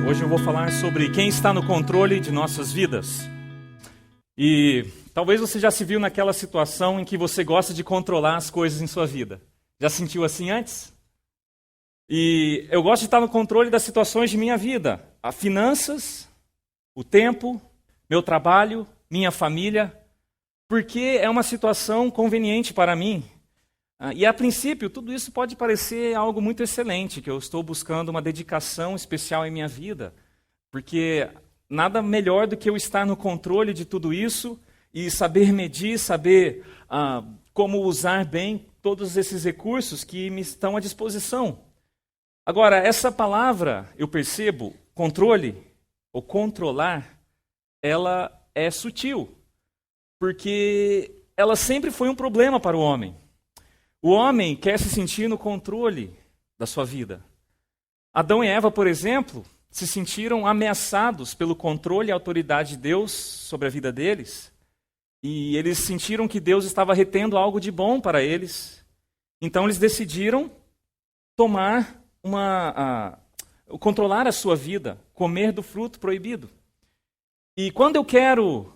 Hoje eu vou falar sobre quem está no controle de nossas vidas. E talvez você já se viu naquela situação em que você gosta de controlar as coisas em sua vida. Já sentiu assim antes? E eu gosto de estar no controle das situações de minha vida. As finanças, o tempo, meu trabalho, minha família, porque é uma situação conveniente para mim. E a princípio, tudo isso pode parecer algo muito excelente, que eu estou buscando uma dedicação especial em minha vida, porque nada melhor do que eu estar no controle de tudo isso e saber medir, saber como usar bem todos esses recursos que me estão à disposição. Agora, essa palavra, eu percebo, controle ou controlar, ela é sutil, porque ela sempre foi um problema para o homem. O homem quer se sentir no controle da sua vida. Adão e Eva, por exemplo, se sentiram ameaçados pelo controle e autoridade de Deus sobre a vida deles. E eles sentiram que Deus estava retendo algo de bom para eles. Então eles decidiram controlar a sua vida, comer do fruto proibido. E quando eu quero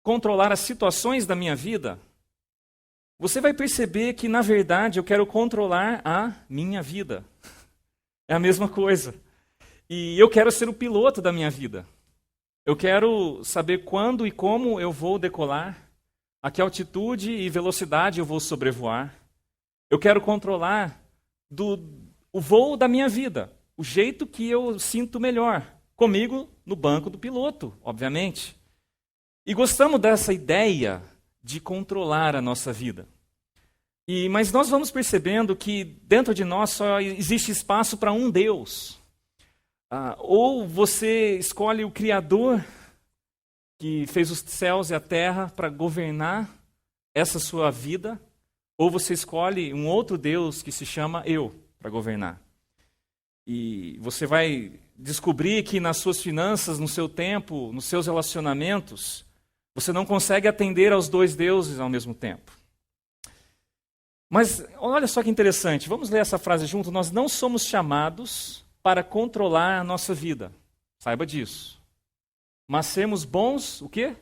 controlar as situações da minha vida, você vai perceber que, na verdade, eu quero controlar a minha vida. É a mesma coisa. E eu quero ser o piloto da minha vida. Eu quero saber quando e como eu vou decolar, a que altitude e velocidade eu vou sobrevoar. Eu quero controlar o voo da minha vida, o jeito que eu sinto melhor, comigo no banco do piloto, obviamente. E gostamos dessa ideia de controlar a nossa vida. Mas nós vamos percebendo que dentro de nós só existe espaço para um Deus. Ou você escolhe o Criador, que fez os céus e a terra para governar essa sua vida, ou você escolhe um outro Deus que se chama eu para governar. E você vai descobrir que nas suas finanças, no seu tempo, nos seus relacionamentos, você não consegue atender aos dois deuses ao mesmo tempo. Mas olha só que interessante, vamos ler essa frase junto. Nós não somos chamados para controlar a nossa vida, saiba disso. Mas sermos bons, o quê?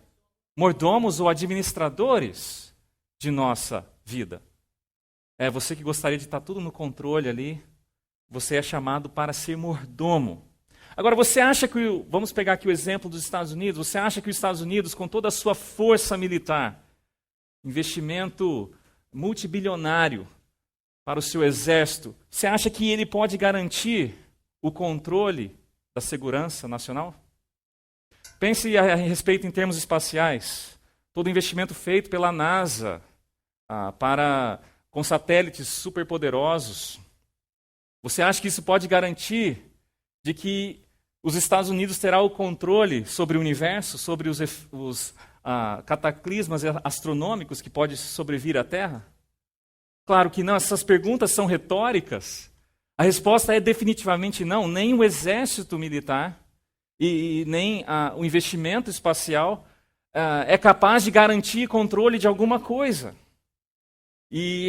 Mordomos ou administradores de nossa vida. É você que gostaria de estar tudo no controle ali, você é chamado para ser mordomo. Agora, você acha que, vamos pegar aqui o exemplo dos Estados Unidos, você acha que os Estados Unidos, com toda a sua força militar, investimento multibilionário para o seu exército, você acha que ele pode garantir o controle da segurança nacional? Pense a respeito em termos espaciais. Todo investimento feito pela NASA com satélites superpoderosos, você acha que isso pode garantir de que os Estados Unidos terá o controle sobre o universo, sobre os cataclismas astronômicos que podem sobrevir à Terra? Claro que não, essas perguntas são retóricas. A resposta é definitivamente não. Nem o exército militar e nem o investimento espacial é capaz de garantir controle de alguma coisa. E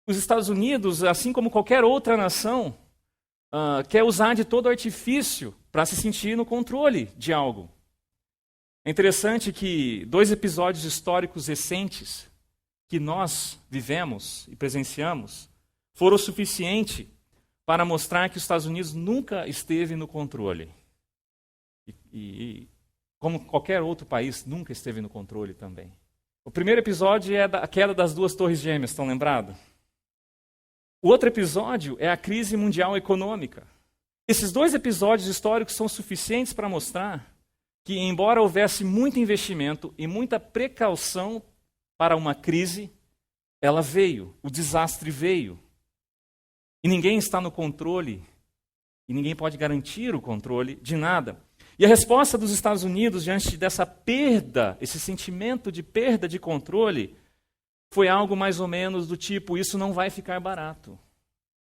os Estados Unidos, assim como qualquer outra nação, quer usar de todo artifício para se sentir no controle de algo. É interessante que 2 episódios históricos recentes que nós vivemos e presenciamos foram o suficiente para mostrar que os Estados Unidos nunca esteve no controle. E como qualquer outro país, nunca esteve no controle também. O primeiro episódio é a queda das 2 torres gêmeas, estão lembrados? O outro episódio é a crise mundial econômica. Esses 2 episódios históricos são suficientes para mostrar que, embora houvesse muito investimento e muita precaução para uma crise, ela veio, o desastre veio. E ninguém está no controle, e ninguém pode garantir o controle de nada. E a resposta dos Estados Unidos diante dessa perda, esse sentimento de perda de controle, foi algo mais ou menos do tipo: isso não vai ficar barato.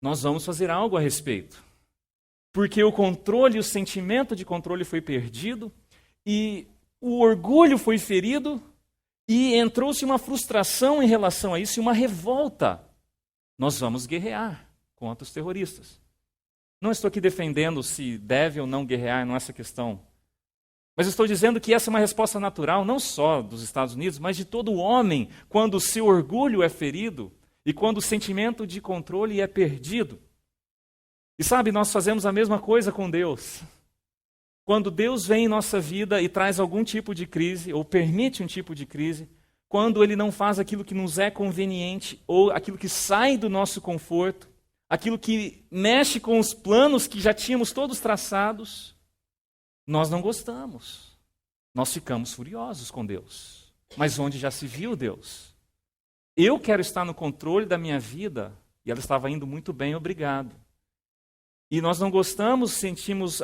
Nós vamos fazer algo a respeito. Porque o controle, o sentimento de controle foi perdido, e o orgulho foi ferido, e entrou-se uma frustração em relação a isso, e uma revolta. Nós vamos guerrear contra os terroristas. Não estou aqui defendendo se deve ou não guerrear, não é essa questão. Mas estou dizendo que essa é uma resposta natural, não só dos Estados Unidos, mas de todo homem, quando o seu orgulho é ferido e quando o sentimento de controle é perdido. E sabe, nós fazemos a mesma coisa com Deus. Quando Deus vem em nossa vida e traz algum tipo de crise, ou permite um tipo de crise, quando Ele não faz aquilo que nos é conveniente, ou aquilo que sai do nosso conforto, aquilo que mexe com os planos que já tínhamos todos traçados, nós não gostamos. Nós ficamos furiosos com Deus. Mas onde já se viu Deus? Eu quero estar no controle da minha vida, e ela estava indo muito bem, obrigado. E nós não gostamos, sentimos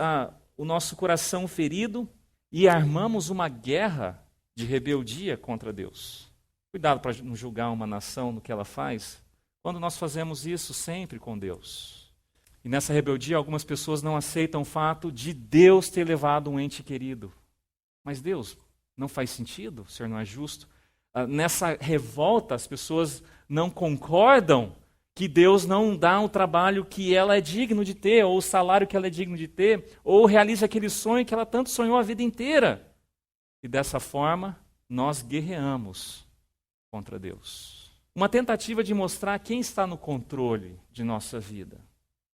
o nosso coração ferido e armamos uma guerra de rebeldia contra Deus. Cuidado para não julgar uma nação no que ela faz, quando nós fazemos isso sempre com Deus. E nessa rebeldia, algumas pessoas não aceitam o fato de Deus ter levado um ente querido. Mas Deus, não faz sentido? O Senhor não é justo? Nessa revolta, as pessoas não concordam que Deus não dá o trabalho que ela é digno de ter, ou o salário que ela é digno de ter, ou realiza aquele sonho que ela tanto sonhou a vida inteira. E dessa forma, nós guerreamos contra Deus. Uma tentativa de mostrar quem está no controle de nossa vida.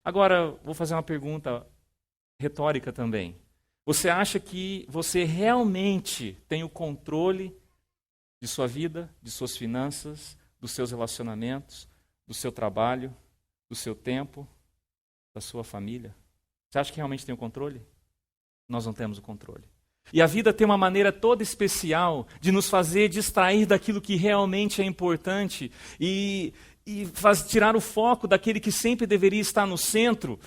Agora, vou fazer uma pergunta retórica também. Você acha que você realmente tem o controle de sua vida, de suas finanças, dos seus relacionamentos, do seu trabalho, do seu tempo, da sua família? Você acha que realmente tem o controle? Nós não temos o controle. E a vida tem uma maneira toda especial de nos fazer distrair daquilo que realmente é importante e tirar o foco daquele que sempre deveria estar no centro,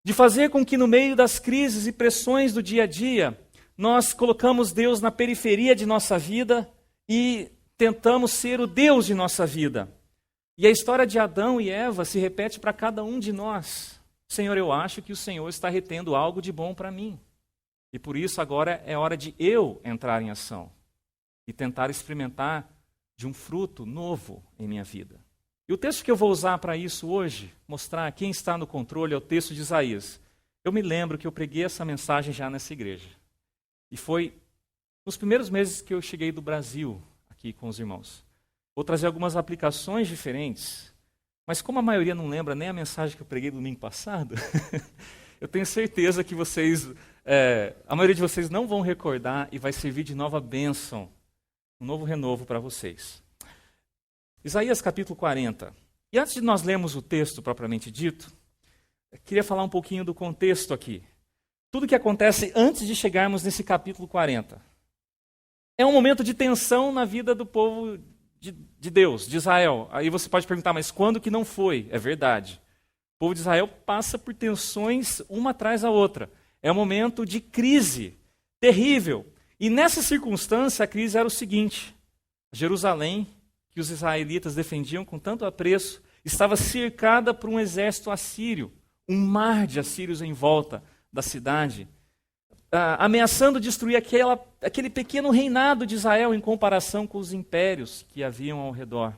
de fazer com que no meio das crises e pressões do dia a dia, nós colocamos Deus na periferia de nossa vida e tentamos ser o Deus de nossa vida. E a história de Adão e Eva se repete para cada um de nós. Senhor, eu acho que o Senhor está retendo algo de bom para mim. E por isso agora é hora de eu entrar em ação e tentar experimentar de um fruto novo em minha vida. E o texto que eu vou usar para isso hoje, mostrar quem está no controle, é o texto de Isaías. Eu me lembro que eu preguei essa mensagem já nessa igreja. E foi nos primeiros meses que eu cheguei do Brasil, aqui com os irmãos. Vou trazer algumas aplicações diferentes, mas como a maioria não lembra nem a mensagem que eu preguei domingo passado, eu tenho certeza que a maioria de vocês não vão recordar e vai servir de nova bênção, um novo renovo para vocês. Isaías capítulo 40. E antes de nós lermos o texto propriamente dito, eu queria falar um pouquinho do contexto aqui. Tudo que acontece antes de chegarmos nesse capítulo 40. É um momento de tensão na vida do povo de Deus, de Israel. Aí você pode perguntar, mas quando que não foi? É verdade. O povo de Israel passa por tensões uma atrás da outra. É um momento de crise terrível. E nessa circunstância, a crise era o seguinte: Jerusalém, que os israelitas defendiam com tanto apreço, estava cercada por um exército assírio, um mar de assírios em volta da cidade, ameaçando destruir aquele pequeno reinado de Israel em comparação com os impérios que haviam ao redor.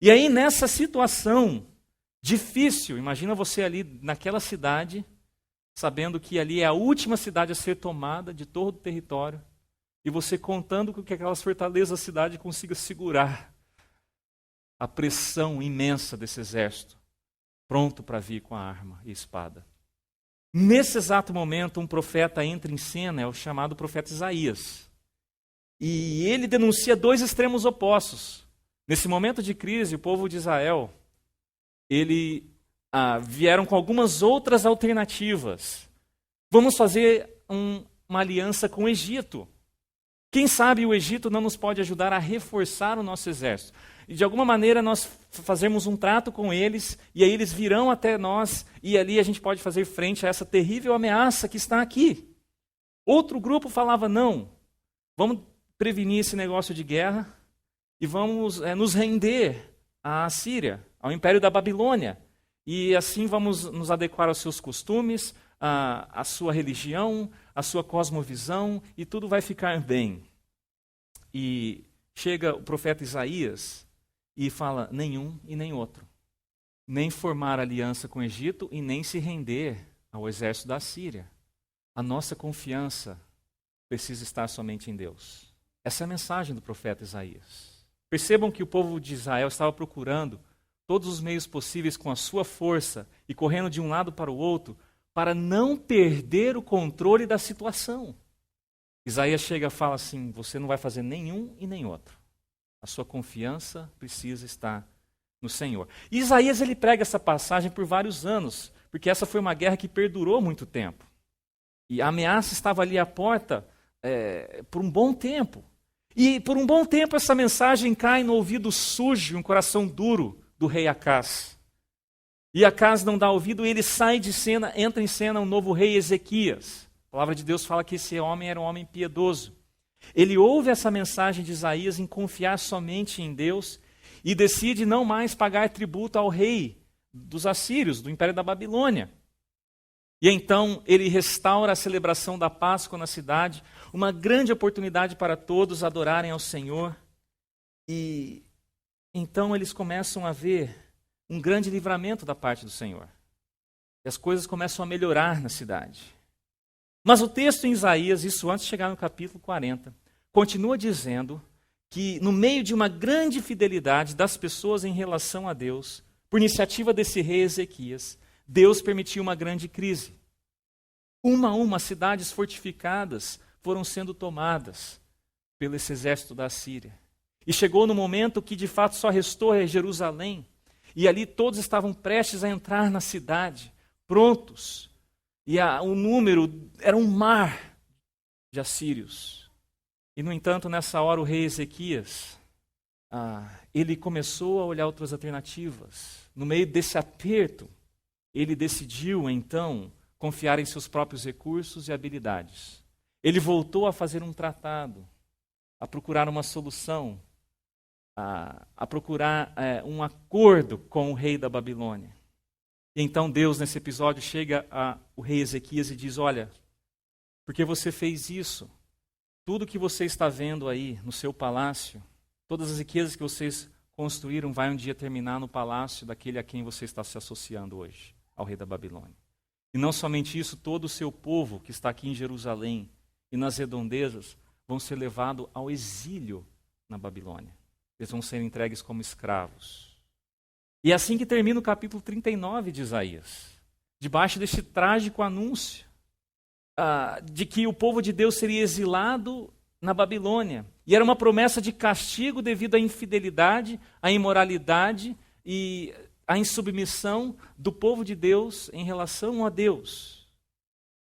E aí, nessa situação difícil, imagina você ali naquela cidade, sabendo que ali é a última cidade a ser tomada de todo o território, e você contando com que aquelas fortalezas da cidade consiga segurar a pressão imensa desse exército, pronto para vir com a arma e espada. Nesse exato momento, um profeta entra em cena, é o chamado profeta Isaías. E ele denuncia dois extremos opostos. Nesse momento de crise, o povo de Israel, vieram com algumas outras alternativas. Vamos fazer uma aliança com o Egito. Quem sabe o Egito não nos pode ajudar a reforçar o nosso exército. E de alguma maneira nós fazemos um trato com eles, e aí eles virão até nós, e ali a gente pode fazer frente a essa terrível ameaça que está aqui. Outro grupo falava, não, vamos prevenir esse negócio de guerra, e vamos nos render à Síria, ao Império da Babilônia. E assim vamos nos adequar aos seus costumes, à sua religião, à sua cosmovisão, e tudo vai ficar bem. E chega o profeta Isaías e fala, nenhum e nem outro. nem formar aliança com o Egito e nem se render ao exército da Síria. A nossa confiança precisa estar somente em Deus. Essa é a mensagem do profeta Isaías. Percebam que o povo de Israel estava procurando todos os meios possíveis com a sua força e correndo de um lado para o outro para não perder o controle da situação. Isaías chega e fala assim: você não vai fazer nenhum e nem outro. A sua confiança precisa estar no Senhor. E Isaías ele prega essa passagem por vários anos, porque essa foi uma guerra que perdurou muito tempo. E a ameaça estava ali à porta por um bom tempo. E por um bom tempo essa mensagem cai no ouvido sujo, um coração duro do rei Acaz. E Acaz não dá ouvido, ele sai de cena, entra em cena um novo rei Ezequias. A palavra de Deus fala que esse homem era um homem piedoso. Ele ouve essa mensagem de Isaías em confiar somente em Deus e decide não mais pagar tributo ao rei dos assírios, do Império da Babilônia. E então ele restaura a celebração da Páscoa na cidade, uma grande oportunidade para todos adorarem ao Senhor. E então eles começam a ver um grande livramento da parte do Senhor. E as coisas começam a melhorar na cidade. Mas o texto em Isaías, isso antes de chegar no capítulo 40, continua dizendo que no meio de uma grande fidelidade das pessoas em relação a Deus, por iniciativa desse rei Ezequias, Deus permitiu uma grande crise. Uma a uma, cidades fortificadas foram sendo tomadas pelo esse exército da Síria. E chegou no momento que de fato só restou Jerusalém. E ali todos estavam prestes a entrar na cidade, prontos. E o número era um mar de assírios. E no entanto, nessa hora o rei Ezequias, ele começou a olhar outras alternativas. No meio desse aperto, ele decidiu então confiar em seus próprios recursos e habilidades. Ele voltou a fazer um tratado, a procurar uma solução, a procurar um acordo com o rei da Babilônia. E então Deus, nesse episódio, chega ao rei Ezequias e diz: olha, porque você fez isso, tudo que você está vendo aí no seu palácio, todas as riquezas que vocês construíram, vai um dia terminar no palácio daquele a quem você está se associando hoje, ao rei da Babilônia. E não somente isso, todo o seu povo que está aqui em Jerusalém e nas redondezas vão ser levados ao exílio na Babilônia. Eles vão ser entregues como escravos. E é assim que termina o capítulo 39 de Isaías, debaixo deste trágico anúncio de que o povo de Deus seria exilado na Babilônia. E era uma promessa de castigo devido à infidelidade, à imoralidade e à insubmissão do povo de Deus em relação a Deus.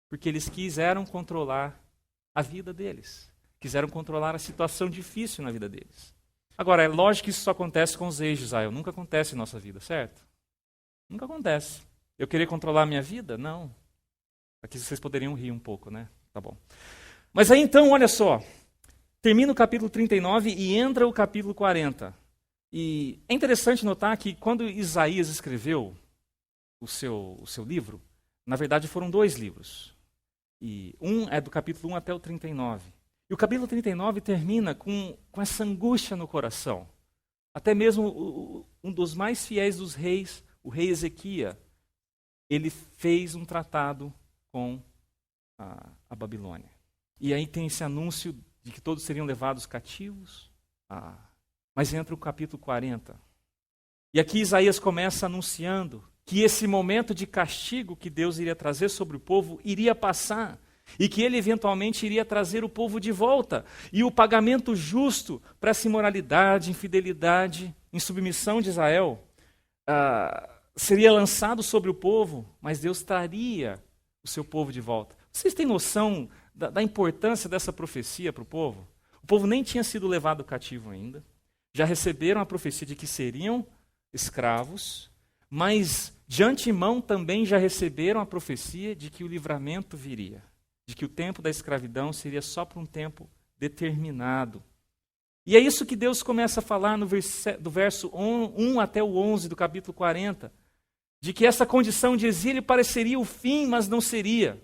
Porque eles quiseram controlar a vida deles. Quiseram controlar a situação difícil na vida deles. Agora, é lógico que isso só acontece com os reis de Israel. Nunca acontece em nossa vida, certo? Nunca acontece. Eu querer controlar a minha vida? Não. Aqui vocês poderiam rir um pouco, né? Tá bom. Mas aí então, olha só. Termina o capítulo 39 e entra o capítulo 40. E é interessante notar que quando Isaías escreveu o seu livro, na verdade foram 2 livros. E um é do capítulo 1 até o 39. E o capítulo 39 termina com essa angústia no coração. Até mesmo um dos mais fiéis dos reis, o rei Ezequias, ele fez um tratado com a Babilônia. E aí tem esse anúncio de que todos seriam levados cativos. Mas entra o capítulo 40. E aqui Isaías começa anunciando que esse momento de castigo que Deus iria trazer sobre o povo iria passar. E que ele eventualmente iria trazer o povo de volta. E o pagamento justo para essa imoralidade, infidelidade, insubmissão de Israel seria lançado sobre o povo, mas Deus traria o seu povo de volta. Vocês têm noção da importância dessa profecia para o povo? O povo nem tinha sido levado cativo ainda. Já receberam a profecia de que seriam escravos, mas de antemão também já receberam a profecia de que o livramento viria. De que o tempo da escravidão seria só por um tempo determinado. E é isso que Deus começa a falar do verso 1 até o 11 do capítulo 40, de que essa condição de exílio pareceria o fim, mas não seria.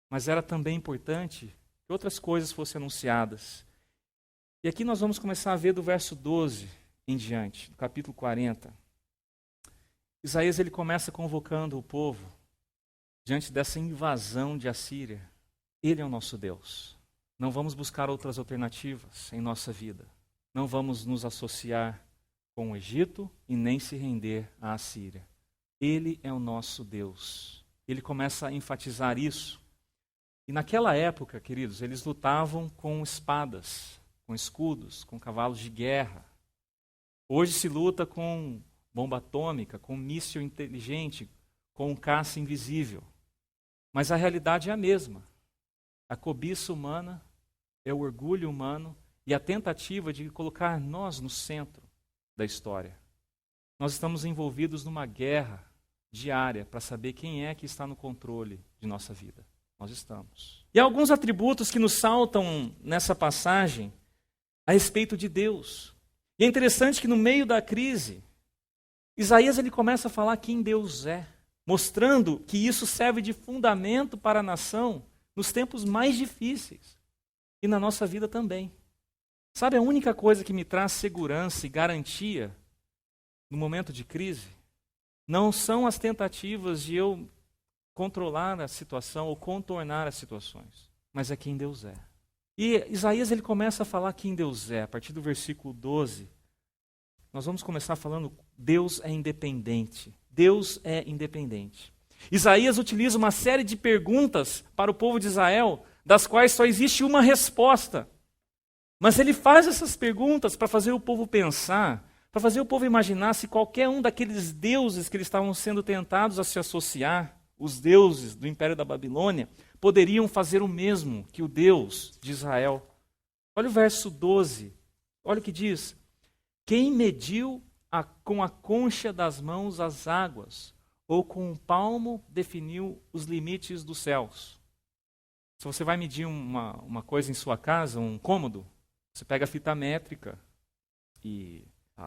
Mas era também importante que outras coisas fossem anunciadas. E aqui nós vamos começar a ver do verso 12 em diante, do capítulo 40. Isaías ele começa convocando o povo diante dessa invasão de Assíria. Ele é o nosso Deus. Não vamos buscar outras alternativas em nossa vida. Não vamos nos associar com o Egito e nem se render à Assíria. Ele é o nosso Deus. Ele começa a enfatizar isso. E naquela época, queridos, eles lutavam com espadas, com escudos, com cavalos de guerra. Hoje se luta com bomba atômica, com míssil inteligente, com um caça invisível. Mas a realidade é a mesma. A cobiça humana é o orgulho humano e a tentativa de colocar nós no centro da história. Nós estamos envolvidos numa guerra diária para saber quem é que está no controle de nossa vida. Nós estamos. E há alguns atributos que nos saltam nessa passagem a respeito de Deus. E é interessante que no meio da crise, Isaías ele começa a falar quem Deus é, mostrando que isso serve de fundamento para a nação nos tempos mais difíceis e na nossa vida também. Sabe, a única coisa que me traz segurança e garantia no momento de crise não são as tentativas de eu controlar a situação ou contornar as situações, mas é quem Deus é. E Isaías ele começa a falar quem Deus é. A partir do versículo 12, nós vamos começar falando Deus é independente. Deus é independente. Isaías utiliza uma série de perguntas para o povo de Israel, das quais só existe uma resposta. Mas ele faz essas perguntas para fazer o povo pensar, para fazer o povo imaginar se qualquer um daqueles deuses que eles estavam sendo tentados a se associar, os deuses do Império da Babilônia, poderiam fazer o mesmo que o Deus de Israel. Olha o verso 12, olha o que diz. Quem mediu com a concha das mãos as águas, ou com um palmo definiu os limites dos céus? Se você vai medir uma coisa em sua casa, um cômodo, você pega a fita métrica e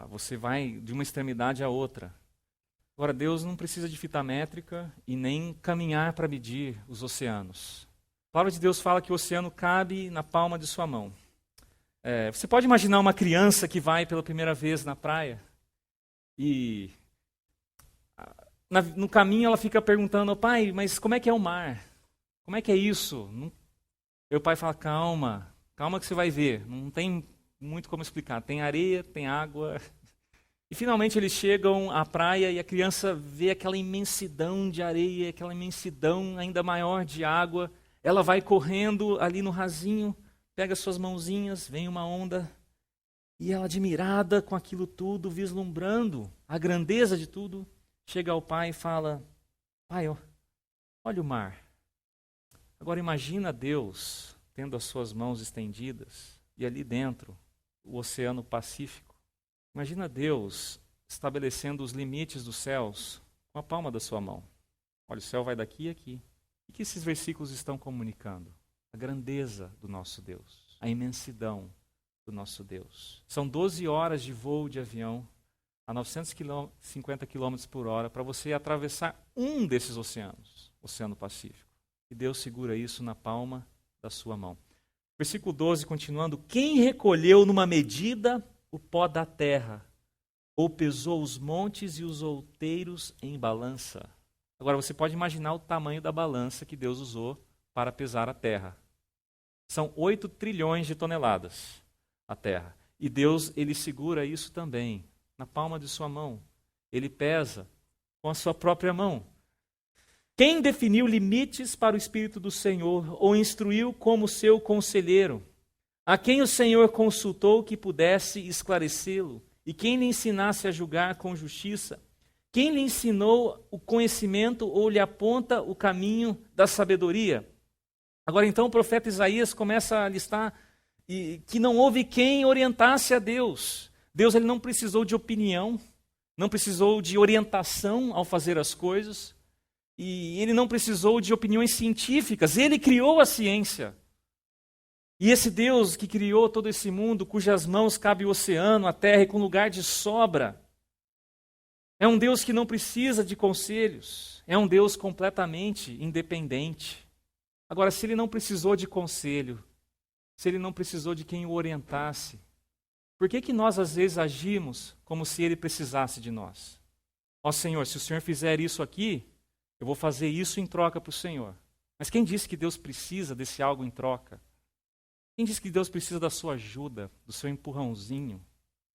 você vai de uma extremidade à outra. Agora, Deus não precisa de fita métrica e nem caminhar para medir os oceanos. A palavra de Deus fala que o oceano cabe na palma de sua mão. Você pode imaginar uma criança que vai pela primeira vez na praia e no caminho ela fica perguntando, pai, mas como é que é o mar? Como é que é isso? E o pai fala, calma que você vai ver. Não tem muito como explicar. Tem areia, tem água. E finalmente eles chegam à praia e a criança vê aquela imensidão de areia, aquela imensidão ainda maior de água. Ela vai correndo ali no rasinho, pega suas mãozinhas, vem uma onda. E ela, admirada com aquilo tudo, vislumbrando a grandeza de tudo, chega ao pai e fala, pai, olha o mar. Agora imagina Deus tendo as suas mãos estendidas e ali dentro o Oceano Pacífico. Imagina Deus estabelecendo os limites dos céus com a palma da sua mão. Olha, o céu vai daqui e aqui. O que esses versículos estão comunicando? A grandeza do nosso Deus, a imensidão do nosso Deus. São 12 horas de voo de avião a 950 km por hora para você atravessar um desses oceanos, o Oceano Pacífico. E Deus segura isso na palma da sua mão. Versículo 12, continuando. Quem recolheu numa medida o pó da terra, ou pesou os montes e os outeiros em balança? Agora você pode imaginar o tamanho da balança que Deus usou para pesar a terra. São 8 trilhões de toneladas a terra. E Deus, ele segura isso também na palma de sua mão. Ele pesa com a sua própria mão. Quem definiu limites para o Espírito do Senhor, ou instruiu como seu conselheiro? A quem o Senhor consultou que pudesse esclarecê-lo? E quem lhe ensinasse a julgar com justiça? Quem lhe ensinou o conhecimento ou lhe aponta o caminho da sabedoria? Agora então o profeta Isaías começa a listar que não houve quem orientasse a Deus. Deus ele não precisou de opinião, não precisou de orientação ao fazer as coisas, e ele não precisou de opiniões científicas, ele criou a ciência. E esse Deus que criou todo esse mundo, cujas mãos cabe o oceano, a terra e com lugar de sobra, é um Deus que não precisa de conselhos, é um Deus completamente independente. Agora, se ele não precisou de conselho, se ele não precisou de quem o orientasse, por que nós às vezes agimos como se ele precisasse de nós? Ó Senhor, se o Senhor fizer isso aqui, eu vou fazer isso em troca para o Senhor. Mas quem disse que Deus precisa desse algo em troca? Quem disse que Deus precisa da sua ajuda, do seu empurrãozinho,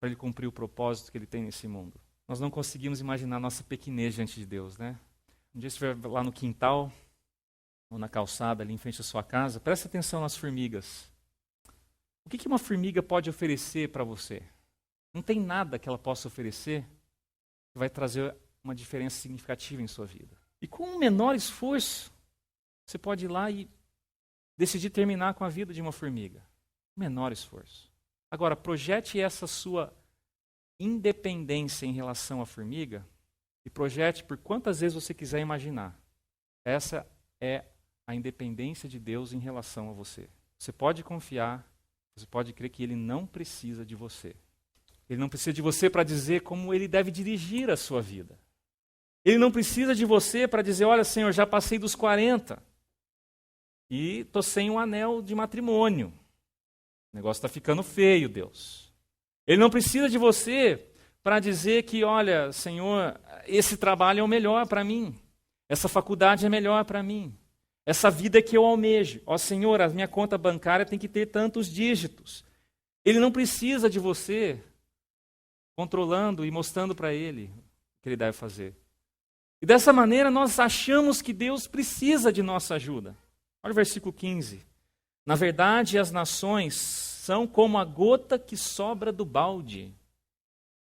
para Ele cumprir o propósito que Ele tem nesse mundo? Nós não conseguimos imaginar nossa pequenez diante de Deus, né? Um dia você estiver lá no quintal, ou na calçada, ali em frente à sua casa, preste atenção nas formigas. O que uma formiga pode oferecer para você? Não tem nada que ela possa oferecer que vai trazer uma diferença significativa em sua vida. E com um menor esforço, você pode ir lá e decidir terminar com a vida de uma formiga. Menor esforço. Agora, projete essa sua independência em relação à formiga e projete por quantas vezes você quiser imaginar. Essa é a independência de Deus em relação a você. Você pode confiar, você pode crer que Ele não precisa de você. Ele não precisa de você para dizer como Ele deve dirigir a sua vida. Ele não precisa de você para dizer, olha Senhor, já passei dos 40 e estou sem um anel de matrimônio. O negócio está ficando feio, Deus. Ele não precisa de você para dizer que, olha, Senhor, esse trabalho é o melhor para mim. Essa faculdade é melhor para mim. Essa vida que eu almejo. Ó Senhor, a minha conta bancária tem que ter tantos dígitos. Ele não precisa de você controlando e mostrando para Ele o que Ele deve fazer. E dessa maneira nós achamos que Deus precisa de nossa ajuda. Olha o versículo 15. Na verdade, as nações são como a gota que sobra do balde.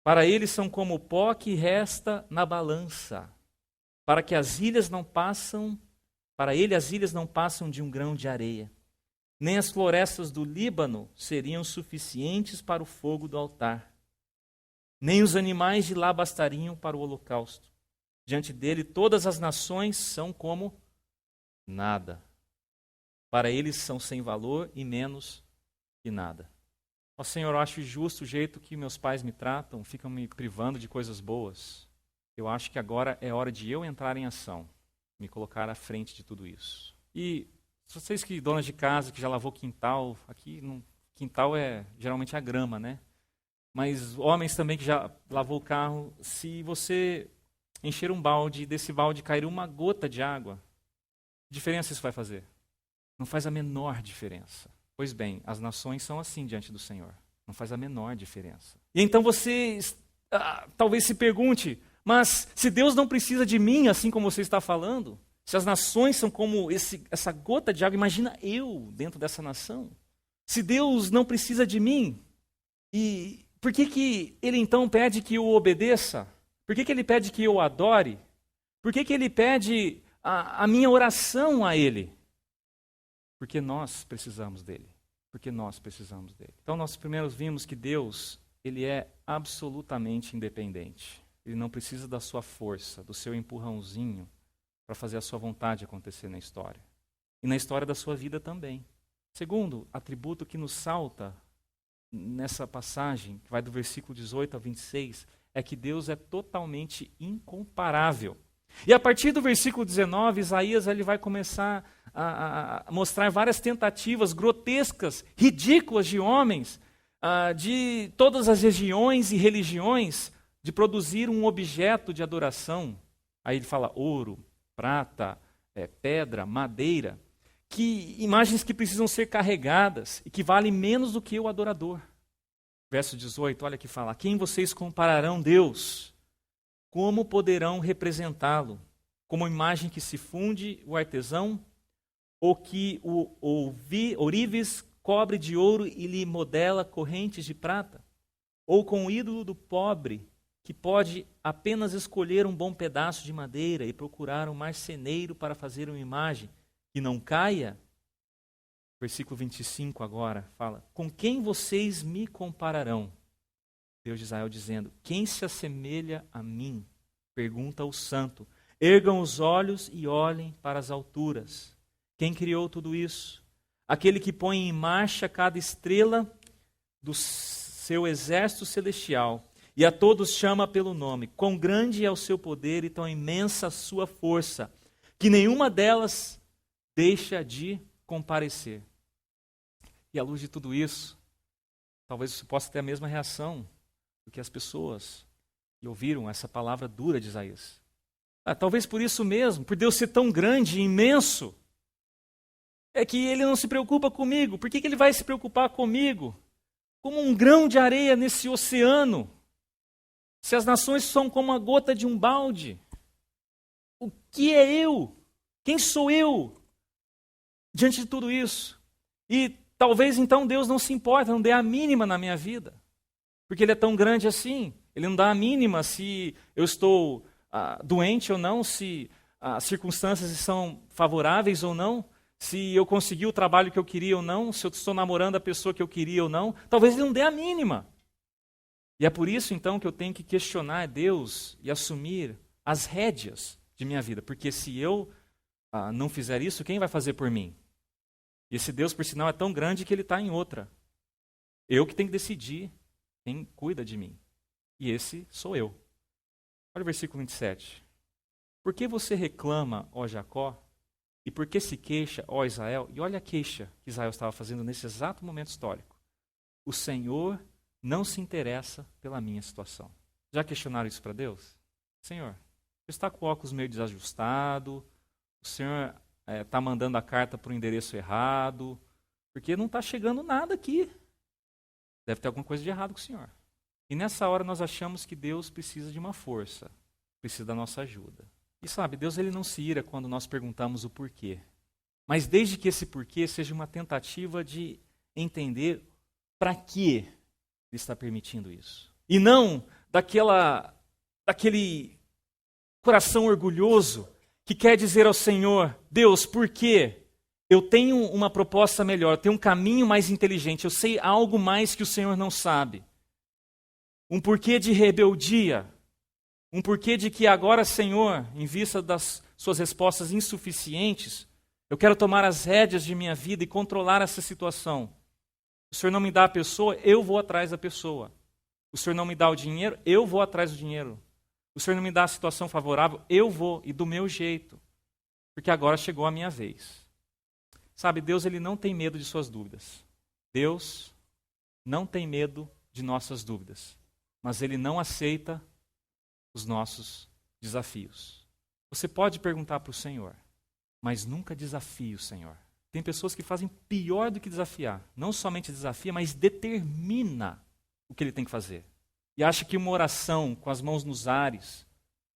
Para eles são como o pó que resta na balança. Para ele as ilhas não passam de um grão de areia. Nem as florestas do Líbano seriam suficientes para o fogo do altar. Nem os animais de lá bastariam para o holocausto. Diante dele, todas as nações são como nada. Para eles são sem valor e menos que nada. Ó Senhor, eu acho justo o jeito que meus pais me tratam, ficam me privando de coisas boas. Eu acho que agora é hora de eu entrar em ação, me colocar à frente de tudo isso. E vocês que donas de casa, que já lavou quintal, aqui no quintal é geralmente a grama, né? Mas homens também que já lavou o carro, se você encher um balde e desse balde cair uma gota de água, que diferença isso vai fazer? Não faz a menor diferença. Pois bem, as nações são assim diante do Senhor. Não faz a menor diferença. E então você talvez se pergunte, mas se Deus não precisa de mim, assim como você está falando, se as nações são como essa gota de água, imagina eu dentro dessa nação. Se Deus não precisa de mim, e por que Ele então pede que eu obedeça? Por que Ele pede que eu o adore? Por que Ele pede a minha oração a Ele? Porque nós precisamos dele. Porque nós precisamos dele. Então nós primeiro vimos que Deus, Ele é absolutamente independente. Ele não precisa da sua força, do seu empurrãozinho para fazer a sua vontade acontecer na história. E na história da sua vida também. Segundo atributo que nos salta nessa passagem, que vai do versículo 18 ao 26, é que Deus é totalmente incomparável. E a partir do versículo 19, Isaías ele vai começar a mostrar várias tentativas grotescas, ridículas de homens, de todas as regiões e religiões, de produzir um objeto de adoração. Aí ele fala ouro, prata, pedra, madeira, imagens que precisam ser carregadas e que valem menos do que o adorador. Verso 18, olha que fala, quem vocês compararão Deus? Como poderão representá-lo? Como imagem que se funde o artesão? Ou que o ourives cobre de ouro e lhe modela correntes de prata? Ou com o ídolo do pobre, que pode apenas escolher um bom pedaço de madeira e procurar um marceneiro para fazer uma imagem que não caia? Versículo 25 agora fala, com quem vocês me compararão? Deus de Israel dizendo, quem se assemelha a mim? Pergunta o santo. Ergam os olhos e olhem para as alturas. Quem criou tudo isso? Aquele que põe em marcha cada estrela do seu exército celestial e a todos chama pelo nome. Quão grande é o seu poder e tão imensa a sua força, que nenhuma delas deixa de comparecer. E à luz de tudo isso, talvez você possa ter a mesma reação do que as pessoas E ouviram essa palavra dura de Isaías. Talvez por isso mesmo, por Deus ser tão grande e imenso, é que ele não se preocupa comigo. Por que ele vai se preocupar comigo? Como um grão de areia nesse oceano. Se as nações são como a gota de um balde. O que é eu? Quem sou eu diante de tudo isso? E talvez então Deus não se importa, não dê a mínima na minha vida. Porque ele é tão grande assim. Ele não dá a mínima se eu estou doente ou não, se as circunstâncias são favoráveis ou não, se eu consegui o trabalho que eu queria ou não, se eu estou namorando a pessoa que eu queria ou não. Talvez ele não dê a mínima. E é por isso então que eu tenho que questionar Deus e assumir as rédeas de minha vida. Porque se eu não fizer isso, quem vai fazer por mim? E esse Deus, por sinal, é tão grande que ele está em outra. Eu que tenho que decidir quem cuida de mim. E esse sou eu. Olha o versículo 27. Por que você reclama, ó Jacó? E por que se queixa, ó Israel? E olha a queixa que Israel estava fazendo nesse exato momento histórico. O Senhor não se interessa pela minha situação. Já questionaram isso para Deus? Senhor, você está com o óculos meio desajustado, o Senhor está mandando a carta para o endereço errado, porque não está chegando nada aqui. Deve ter alguma coisa de errado com o Senhor. E nessa hora nós achamos que Deus precisa de uma força, precisa da nossa ajuda. E sabe, Deus ele não se ira quando nós perguntamos o porquê. Mas desde que esse porquê seja uma tentativa de entender para que Ele está permitindo isso. E não daquele coração orgulhoso que quer dizer ao Senhor, Deus, por quê? Eu tenho uma proposta melhor, eu tenho um caminho mais inteligente, eu sei algo mais que o Senhor não sabe. Um porquê de rebeldia, um porquê de que agora, Senhor, em vista das suas respostas insuficientes, eu quero tomar as rédeas de minha vida e controlar essa situação. O Senhor não me dá a pessoa, eu vou atrás da pessoa. O Senhor não me dá o dinheiro, eu vou atrás do dinheiro. O Senhor não me dá a situação favorável, eu vou, e do meu jeito. Porque agora chegou a minha vez. Sabe, Deus ele não tem medo de suas dúvidas. Deus não tem medo de nossas dúvidas. Mas Ele não aceita os nossos desafios. Você pode perguntar para o Senhor, mas nunca desafie o Senhor. Tem pessoas que fazem pior do que desafiar. Não somente desafia, mas determina o que ele tem que fazer. E acha que uma oração com as mãos nos ares,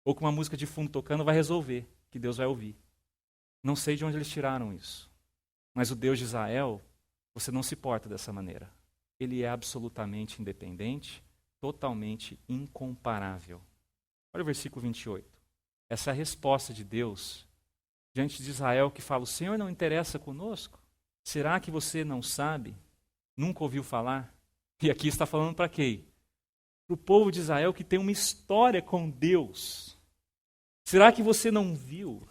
ou com uma música de fundo tocando, vai resolver, que Deus vai ouvir. Não sei de onde eles tiraram isso. Mas o Deus de Israel, você não se porta dessa maneira. Ele é absolutamente independente, totalmente incomparável. Olha o versículo 28. Essa é a resposta de Deus diante de Israel que fala, o Senhor não interessa conosco? Será que você não sabe? Nunca ouviu falar? E aqui está falando para quem? Para o povo de Israel que tem uma história com Deus. Será que você não viu?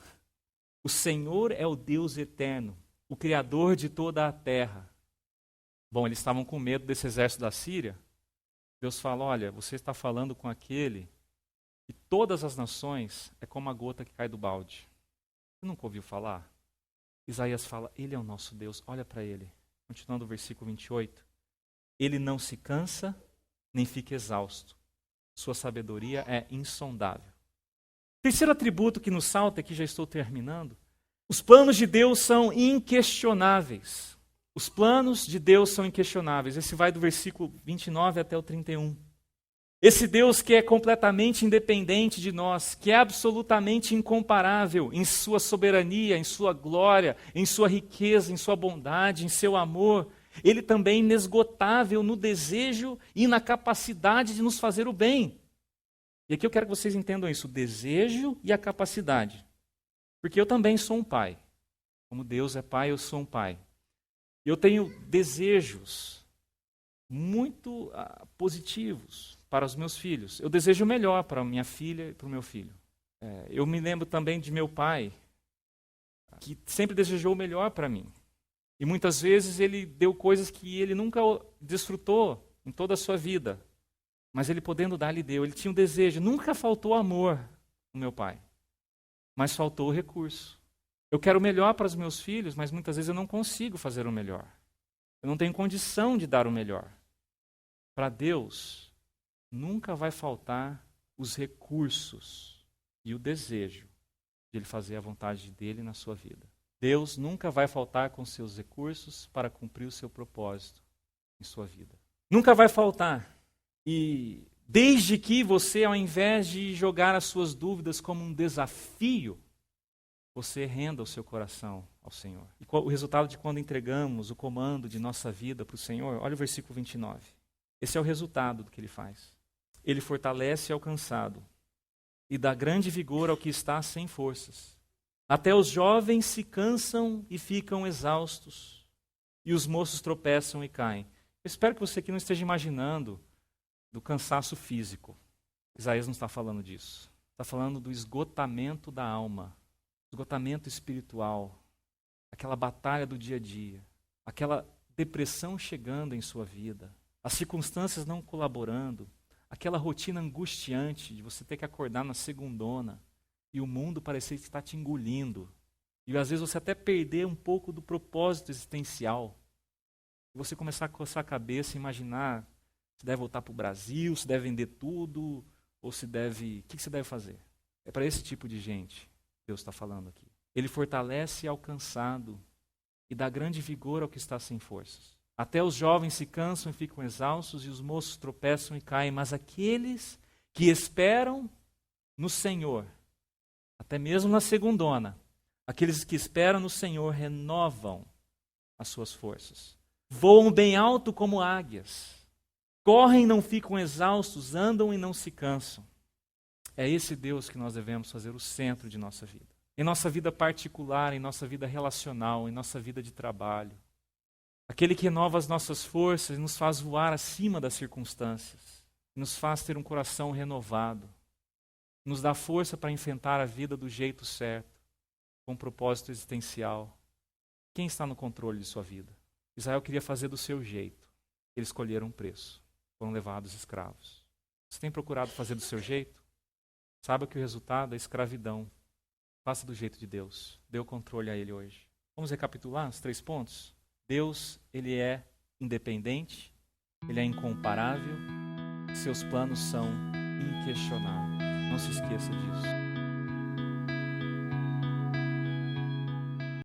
O Senhor é o Deus eterno, o Criador de toda a terra. Bom, eles estavam com medo desse exército da Síria. Deus fala, olha, você está falando com aquele que todas as nações é como a gota que cai do balde. Você nunca ouviu falar? Isaías fala, ele é o nosso Deus, olha para ele. Continuando o versículo 28. Ele não se cansa, nem fica exausto. Sua sabedoria é insondável. Terceiro atributo que nos salta, aqui já estou terminando. Os planos de Deus são inquestionáveis. Os planos de Deus são inquestionáveis. Esse vai do versículo 29 até o 31. Esse Deus que é completamente independente de nós, que é absolutamente incomparável em sua soberania, em sua glória, em sua riqueza, em sua bondade, em seu amor. Ele também é inesgotável no desejo e na capacidade de nos fazer o bem. E aqui eu quero que vocês entendam isso, o desejo e a capacidade. Porque eu também sou um pai. Como Deus é pai, eu sou um pai. Eu tenho desejos muito positivos para os meus filhos. Eu desejo o melhor para a minha filha e para o meu filho. Eu me lembro também de meu pai, que sempre desejou o melhor para mim. E muitas vezes ele deu coisas que ele nunca desfrutou em toda a sua vida. Mas ele podendo dar, ele deu. Ele tinha um desejo. Nunca faltou amor no meu pai. Mas faltou o recurso. Eu quero o melhor para os meus filhos, mas muitas vezes eu não consigo fazer o melhor. Eu não tenho condição de dar o melhor. Para Deus, nunca vai faltar os recursos e o desejo de ele fazer a vontade dele na sua vida. Deus nunca vai faltar com seus recursos para cumprir o seu propósito em sua vida. Nunca vai faltar. E desde que você, ao invés de jogar as suas dúvidas como um desafio, você renda o seu coração ao Senhor. E o resultado de quando entregamos o comando de nossa vida para o Senhor, olha o versículo 29. Esse é o resultado do que ele faz. Ele fortalece ao cansado e dá grande vigor ao que está sem forças. Até os jovens se cansam e ficam exaustos, e os moços tropeçam e caem. Eu espero que você aqui não esteja imaginando do cansaço físico. Isaías não está falando disso. Está falando do esgotamento da alma, esgotamento espiritual, aquela batalha do dia a dia, aquela depressão chegando em sua vida, as circunstâncias não colaborando, aquela rotina angustiante de você ter que acordar na segundona e o mundo parecer que está te engolindo. E às vezes você até perder um pouco do propósito existencial. E você começar a coçar a cabeça e imaginar se deve voltar para o Brasil, se deve vender tudo, ou se deve... O que você deve fazer? É para esse tipo de gente que Deus está falando aqui. Ele fortalece ao cansado e dá grande vigor ao que está sem forças. Até os jovens se cansam e ficam exaustos, e os moços tropeçam e caem, mas aqueles que esperam no Senhor, até mesmo na segundona, aqueles que esperam no Senhor renovam as suas forças. Voam bem alto como águias, correm e não ficam exaustos, andam e não se cansam. É esse Deus que nós devemos fazer o centro de nossa vida. Em nossa vida particular, em nossa vida relacional, em nossa vida de trabalho. Aquele que renova as nossas forças e nos faz voar acima das circunstâncias. Nos faz ter um coração renovado. Nos dá força para enfrentar a vida do jeito certo, com um propósito existencial. Quem está no controle de sua vida? Israel queria fazer do seu jeito. Eles escolheram um preço. Foram levados escravos. Você tem procurado fazer do seu jeito? Saiba que o resultado é escravidão. Faça do jeito de Deus. Dê o controle a Ele hoje. Vamos recapitular os 3 pontos? Deus, Ele é independente, Ele é incomparável, seus planos são inquestionáveis. Não se esqueça disso.